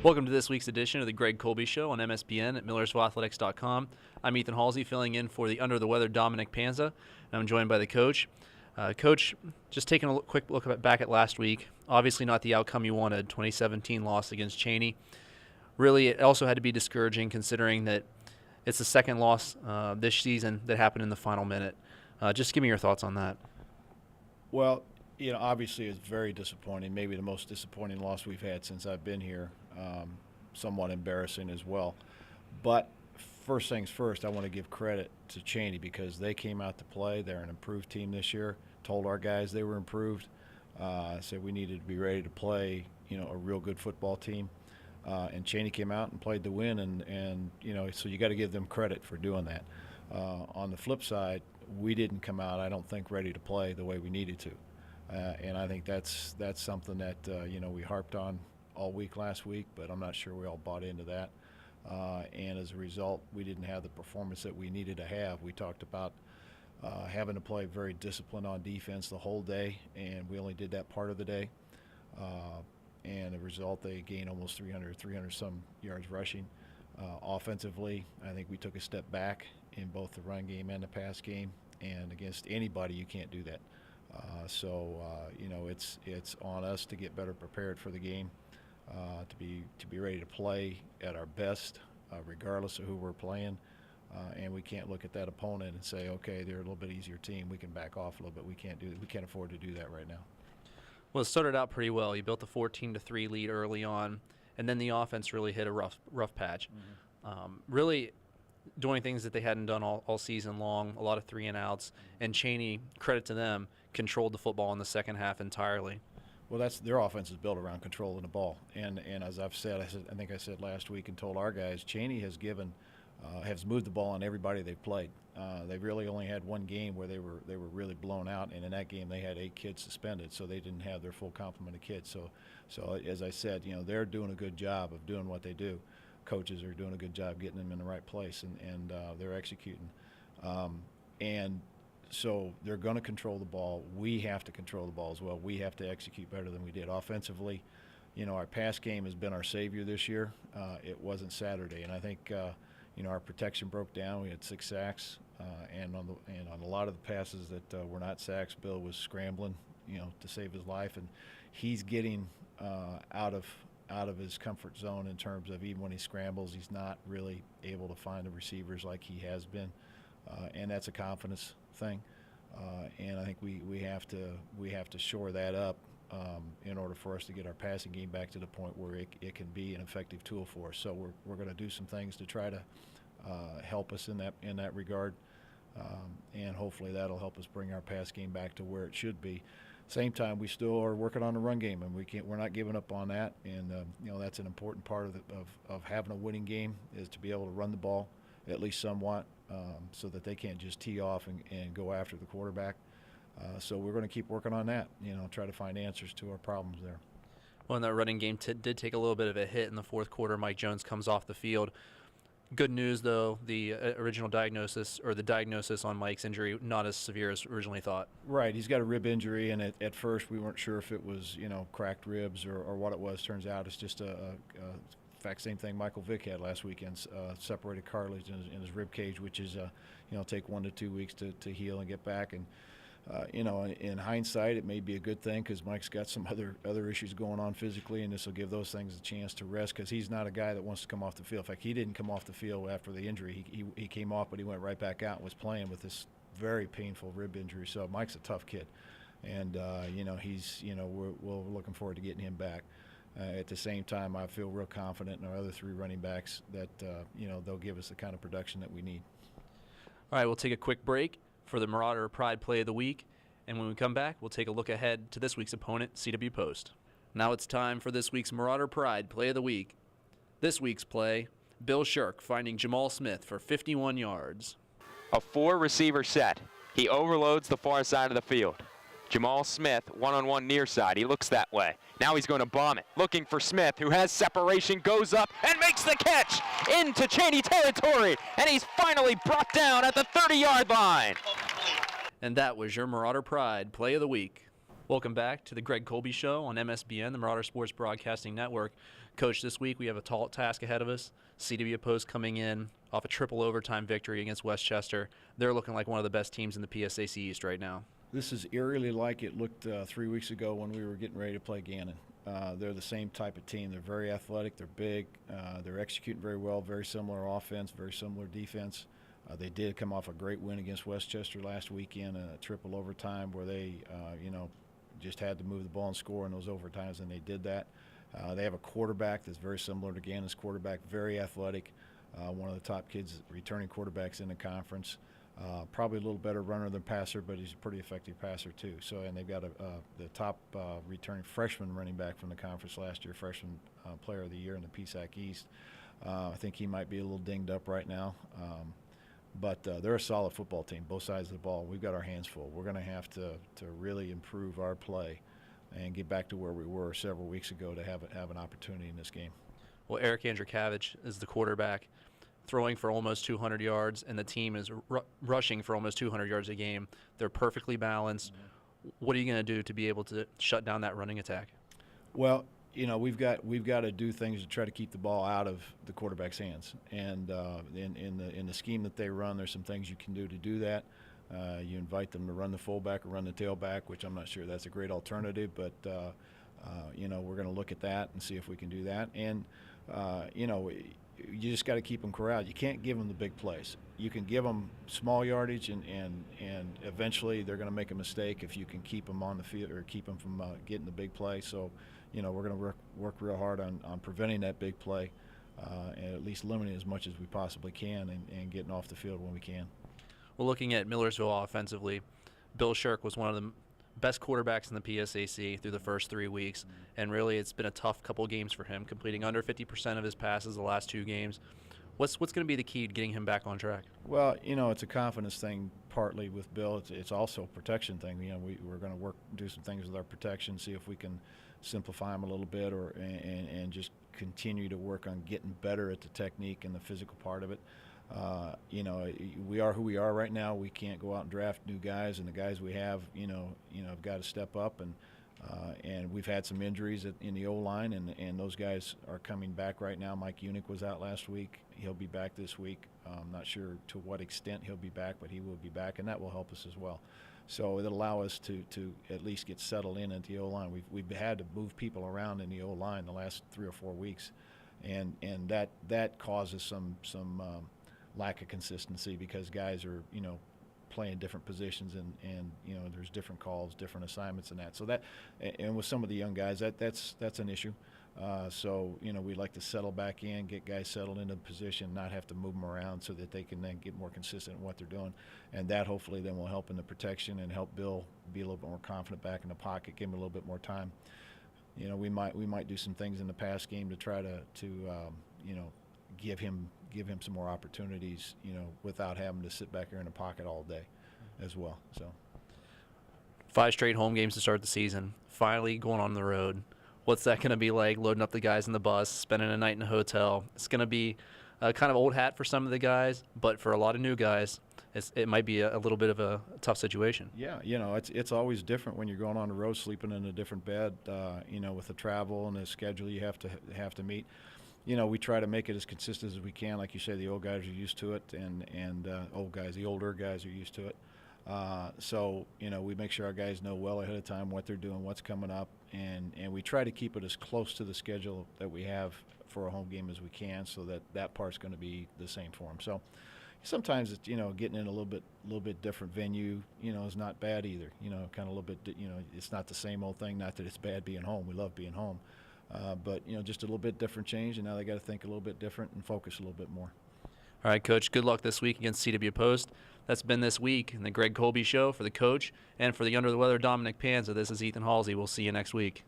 Welcome to this week's edition of the Greg Colby Show on MSBN at MillersvilleAthletics.com. I'm Ethan Hulsey, filling in for the under-the-weather Dominic Panza, and I'm joined by the coach. Coach, just taking a quick look back at last week, obviously not the outcome you wanted, 2017 loss against Cheyney. Really, it also had to be discouraging considering that it's the second loss this season that happened in the final minute. Just give me your thoughts on that. Well, obviously it's very disappointing, maybe the most disappointing loss we've had since I've been here. Somewhat embarrassing as well. But first things first, I want to give credit to Cheyney because they came out to play. They're an improved team this year. Told our guys they were improved. Said we needed to be ready to play, a real good football team. And Cheyney came out and played to win, and so you got to give them credit for doing that. On the flip side, we didn't come out, I don't think, ready to play the way we needed to. And I think that's something that we harped on all week last week, but I'm not sure we all bought into that. And as a result, we didn't have the performance that we needed to have. We talked about having to play very disciplined on defense the whole day, and we only did that part of the day. And as a result, they gained almost 300 some yards rushing. Offensively, I think we took a step back in both the run game and the pass game, and against anybody you can't do that. It's on us to get better prepared for the game, to be ready to play at our best, regardless of who we're playing. And we can't look at that opponent and say, okay, they're a little bit easier team, we can back off a little bit. We can't afford to do that right now. Well, it started out pretty well. You built the 14-3 lead early on, and then the offense really hit a rough patch. Mm-hmm. Really doing things that they hadn't done all season long, a lot of 3-and-outs, and Cheyney, credit to them, controlled the football in the second half entirely. Well, that's their offense is built around controlling the ball, and as I think I said last week and told our guys, Cheyney has moved the ball on everybody they've played. They really only had one game where they were really blown out, and in that game they had 8 kids suspended, so they didn't have their full complement of kids. So as I said, they're doing a good job of doing what they do. Coaches are doing a good job getting them in the right place, and they're executing. And so they're going to control the ball. We have to control the ball as well. We have to execute better than we did offensively. Our pass game has been our savior this year. It wasn't Saturday, and I think our protection broke down. We had 6 sacks, and on a lot of the passes that were not sacks, Bill was scrambling, to save his life, and he's getting out of his comfort zone in terms of even when he scrambles, he's not really able to find the receivers like he has been, and that's a confidence thing. And I think we have to shore that up in order for us to get our passing game back to the point where it can be an effective tool for us. So we're going to do some things to try to help us in that regard, and hopefully that'll help us bring our pass game back to where it should be. Same time, we still are working on the run game, and we're not giving up on that. And that's an important part of having a winning game, is to be able to run the ball at least somewhat, so that they can't just tee off and go after the quarterback. So we're going to keep working on that, try to find answers to our problems there. Well, and that running game did take a little bit of a hit in the fourth quarter. Mike Jones comes off the field. Good news, though, the original diagnosis, or the diagnosis on Mike's injury, not as severe as originally thought. Right. He's got a rib injury, and at first we weren't sure if it was, cracked ribs or what it was. Turns out it's just in fact, same thing Michael Vick had last weekend, separated cartilage in his rib cage, which is, take 1 to 2 weeks to heal and get back. And in hindsight, it may be a good thing because Mike's got some other issues going on physically, and this will give those things a chance to rest because he's not a guy that wants to come off the field. In fact, he didn't come off the field after the injury. He came off, but he went right back out and was playing with this very painful rib injury. So Mike's a tough kid, and we're looking forward to getting him back. At the same time, I feel real confident in our other 3 running backs that they'll give us the kind of production that we need. All right, we'll take a quick break for the Marauder Pride Play of the Week, and when we come back, we'll take a look ahead to this week's opponent, CW Post. Now it's time for this week's Marauder Pride Play of the Week. This week's play, Bill Shirk finding Jamal Smith for 51 yards. A 4-receiver set. He overloads the far side of the field. Jamal Smith, one-on-one near side. He looks that way. Now he's going to bomb it. Looking for Smith, who has separation, goes up and makes the catch into Cheyney territory. And he's finally brought down at the 30-yard line. And that was your Marauder Pride Play of the Week. Welcome back to the Greg Colby Show on MSBN, the Marauder Sports Broadcasting Network. Coach, this week we have a tall task ahead of us. CW Post coming in off a triple overtime victory against Westchester. They're looking like one of the best teams in the PSAC East right now. This is eerily like it looked 3 weeks ago when we were getting ready to play Gannon. They're the same type of team. They're very athletic. They're big. They're executing very well. Very similar offense. Very similar defense. They did come off a great win against Westchester last weekend, a triple overtime where they, just had to move the ball and score in those overtimes, and they did that. They have a quarterback that's very similar to Gannon's quarterback. Very athletic. One of the top kids, returning quarterbacks in the conference. Probably a little better runner than passer, but he's a pretty effective passer too. So, and they've got the top returning freshman running back from the conference last year, freshman player of the year in the PSAC East. I think he might be a little dinged up right now, but they're a solid football team, both sides of the ball. We've got our hands full. We're going to have to really improve our play and get back to where we were several weeks ago to have an opportunity in this game. Well, Eric Andrukavich is the quarterback, throwing for almost 200 yards, and the team is rushing for almost 200 yards a game. They're perfectly balanced. Mm-hmm. What are you going to do to be able to shut down that running attack? Well, we've got to do things to try to keep the ball out of the quarterback's hands. And in the scheme that they run, there's some things you can do to do that. You invite them to run the fullback or run the tailback, which I'm not sure that's a great alternative, but we're going to look at that and see if we can do that. And you just got to keep them corralled. You can't give them the big plays. You can give them small yardage, and eventually they're going to make a mistake if you can keep them on the field or keep them from getting the big play. So, we're going to work real hard on preventing that big play and at least limiting as much as we possibly can and getting off the field when we can. Well, looking at Millersville offensively, Bill Shirk was one of the best quarterbacks in the PSAC through the first 3 weeks, and really it's been a tough couple games for him, completing under 50% of his passes the last 2 games. What's going to be the key to getting him back on track? Well, it's a confidence thing partly with Bill. It's also a protection thing. We're going to do some things with our protection, see if we can simplify them a little bit and just continue to work on getting better at the technique and the physical part of it. We are who we are right now. We can't go out and draft new guys, and the guys we have, have got to step up. And we've had some injuries in the O-line, and those guys are coming back right now. Mike Unick was out last week. He'll be back this week. I'm not sure to what extent he'll be back, but he will be back, and that will help us as well. So it'll allow us to at least get settled in at the O-line. We've had to move people around in the O-line the last 3 or 4 weeks, and that causes some lack of consistency because guys are playing different positions and there's different calls, different assignments and that. So that, and with some of the young guys, that's an issue. So we'd like to settle back in, get guys settled into position, not have to move them around so that they can then get more consistent in what they're doing, and that hopefully then will help in the protection and help Bill be a little bit more confident back in the pocket, give him a little bit more time. We might do some things in the pass game to try to give him some more opportunities, without having to sit back here in the pocket all day as well. So 5 straight home games to start the season, finally going on the road. What's that going to be like, loading up the guys in the bus, spending a night in a hotel? It's going to be kind of old hat for some of the guys, but for a lot of new guys, it might be a little bit of a tough situation. Yeah, it's always different when you're going on the road, sleeping in a different bed, with the travel and the schedule you have to meet. We try to make it as consistent as we can. Like you say, the old guys are used to it, and the older guys are used to it. So we make sure our guys know well ahead of time what they're doing, what's coming up, and we try to keep it as close to the schedule that we have for a home game as we can, so that part's going to be the same for them. So sometimes it's getting in a little bit different venue is not bad either. Kind of a little bit it's not the same old thing. Not that it's bad being home. We love being home. But just a little bit different change, and now they got to think a little bit different and focus a little bit more. All right, Coach, good luck this week against CW Post. That's been this week in the Greg Colby Show for the coach and for the Under the Weather Dominic Panza. This is Ethan Hulsey. We'll see you next week.